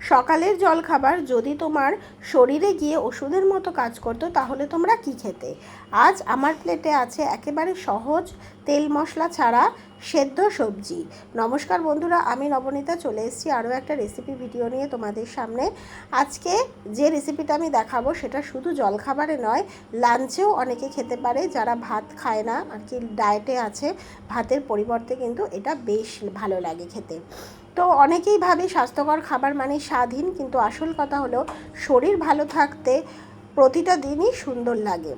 সকালের জলখাবার যদি তোমার শরীরে গিয়ে ওষুধের মতো কাজ করতো তাহলে তোমরা কি খেতে? আজ আমার প্লেটে আছে একেবারে সহজ তেল মশলা ছাড়া সেদ্ধ সবজি। নমস্কার বন্ধুরা, আমি নবনীতা চলে এসেছি আরও একটা রেসিপি ভিডিও নিয়ে তোমাদের সামনে। আজকে যে রেসিপিটা আমি দেখাবো সেটা শুধু জলখাবারে নয়, লাঞ্চেও অনেকে খেতে পারে যারা ভাত খায় না আর কি, ডায়েটে আছে। ভাতের পরিবর্তে কিন্তু এটা বেশ ভালো লাগে খেতে। তো অনেকেই ভাবে স্বাস্থ্যকর খাবার মানে স্বাদহীন, কিন্তু আসল কথা হলো শরীর ভালো থাকতে প্রতিটা দিনই সুন্দর লাগে।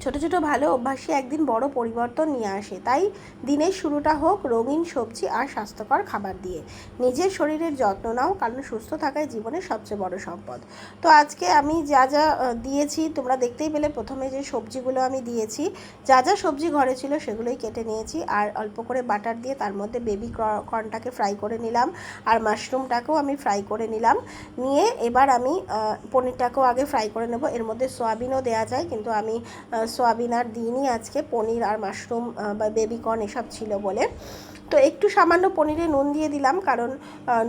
ছোটো ছোটো ভালো অভ্যাসই একদিন বড় পরিবর্তন নিয়ে আসে। তাই দিনের শুরুটা হোক রঙিন সবজি আর স্বাস্থ্যকর খাবার দিয়ে। নিজের শরীরের যত্ন নাও, কারণ সুস্থ থাকাই জীবনের সবচেয়ে বড় সম্পদ। তো আজকে আমি যা যা দিয়েছি তোমরা দেখতেই পেলে, প্রথমে যে সবজিগুলো আমি দিয়েছি, যা যা সবজি ঘরে ছিল সেগুলোই কেটে নিয়েছি। আর অল্প করে বাটার দিয়ে তার মধ্যে বেবি কর্নটাকে ফ্রাই করে নিলাম, আর মাশরুমটাকেও আমি ফ্রাই করে নিলাম। নিয়ে এবার আমি পনিরটাকেও আগে ফ্রাই করে নেব। এর মধ্যে সয়াবিনও দেওয়া যায়, কিন্তু আমি সোয়াবিন আর দিইনি আজকে, পনির আর মাশরুম বা বেবিকর্ন এসব ছিল বলে। তো একটু সামান্য পনিরে নুন দিয়ে দিলাম, কারণ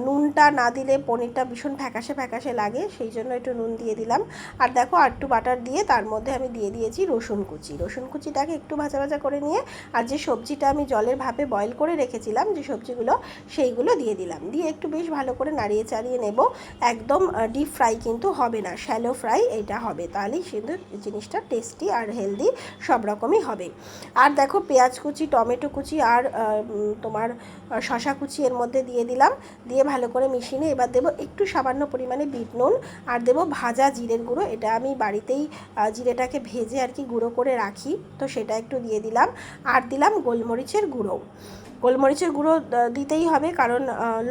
নুনটা না দিলে পনিরটা ভীষণ ফ্যাকাশে ফ্যাকাশে লাগে, সেই জন্য একটু নুন দিয়ে দিলাম। আর দেখো, আর একটু বাটার দিয়ে তার মধ্যে আমি দিয়ে দিয়েছি রসুন কুচি। রসুন কুচিটাকে একটু ভাজা ভাজা করে নিয়ে, আর যে সবজিটা আমি জলের ভাপে বয়েল করে রেখেছিলাম যে সবজিগুলো, সেইগুলো দিয়ে দিলাম। দিয়ে একটু বেশ ভালো করে নাড়িয়ে চাড়িয়ে নেব। একদম ডিপ ফ্রাই কিন্তু হবে না, শ্যালো ফ্রাই এইটা হবে, তাহলেই কিন্তু জিনিসটা টেস্টি আর হেলদি সব রকমই হবে। আর দেখো, পেঁয়াজ কুচি, টমেটো কুচি আর তোমার শশা কুচি এর মধ্যে দিয়ে দিলাম। দিয়ে ভালো করে মিশিয়ে নিয়ে এবার দেবো একটু সামান্য পরিমাণে বিট নুন, আর দেবো ভাজা জিরের গুঁড়ো। এটা আমি বাড়িতেই জিরেটাকে ভেজে আর কি গুঁড়ো করে রাখি, তো সেটা একটু দিয়ে দিলাম। আর দিলাম গোলমরিচের গুঁড়ো। গোলমরিচের গুঁড়ো দিতেই হবে, কারণ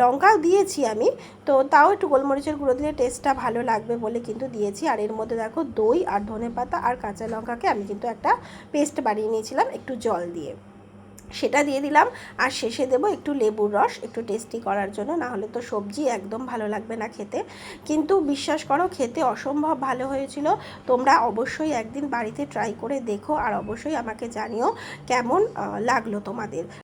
লঙ্কাও দিয়েছি আমি, তো তাও একটু গোলমরিচের গুঁড়ো দিলে টেস্টটা ভালো লাগবে বলে কিন্তু দিয়েছি। আর এর মধ্যে দেখো, দই আর ধনেপাতা আর কাঁচা লঙ্কাকে আমি কিন্তু একটা পেস্ট বানিয়ে নিয়েছিলাম একটু জল দিয়ে, সেটা দিয়ে দিলাম। আর শেষে দেবো একটু লেবুর রস, একটু টেস্টি করার জন্য, না হলে তো সবজি একদম ভালো লাগবে না খেতে। কিন্তু বিশ্বাস করো, খেতে অসম্ভব ভালো হয়েছিল। তোমরা অবশ্যই একদিন বাড়িতে ট্রাই করে দেখো, আর অবশ্যই আমাকে জানিও কেমন লাগলো তোমাদের।